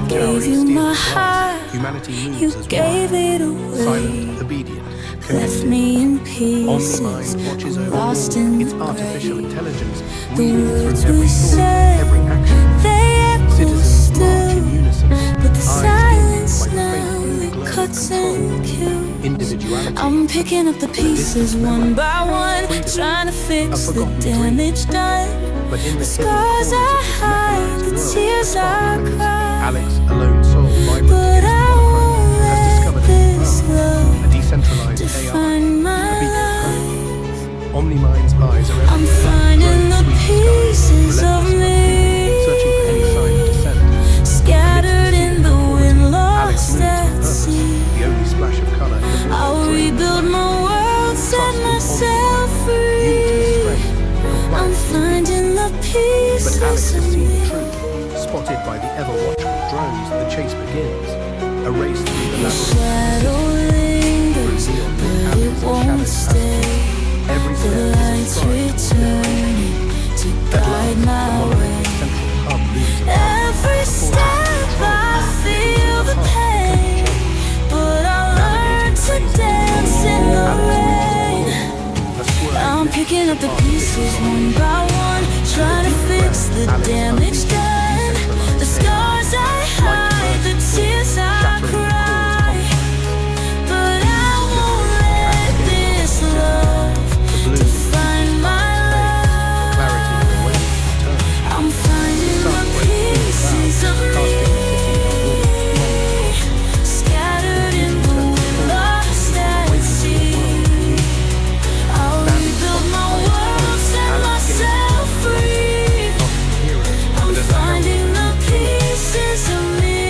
Gave you my heart, humanity moves you as gave one. it away. Silent, obedient, Left connected. me in pieces, Omni-mind watches over lost all. in Its the artificial gray. intelligence The reading words through every we thought, said, every action. they echo Citizens march still, in unison, but the eyes silence dim by the now, faint blue it glow of cuts control. and kills. Individuality, I'm picking up the pieces one by one, trying to fix the damage done. but in The the hidden scars corners I of this hide, the mechanized world, a tears spark I flames. cry. Alex, a lone soul vibrant But against the I monochrome, won't has let discovered a new this path, love a decentralized AI, define my a beacon of life. hope. Omni-mind's eyes are I'm everywhere, finding the drones sweep the pieces skies, of relentless but me, searching for any sign of dissent. scattered in the wind, Alex lost moves with at purpose, sea. the only splash of color in a void I'll drained of rebuild light. my world, set Trust in myself Omni-Mind, free. unity is strength, I'm compliance is finding peace. the But pieces Alex has of seen the me. truth. Spotted by the ever-watchful drones, the chase begins. A race through the The labyrinth shadow lingers, beyond the but it alleys of won't shadows stay. Every The step is a lights stride towards returning to At guide last, the my way. monolithic central hub looms above. Every A force step of I control, feel the path, pain, but I learn to dance in the rain. I'm picking up the pieces one by one, trying to fix the damage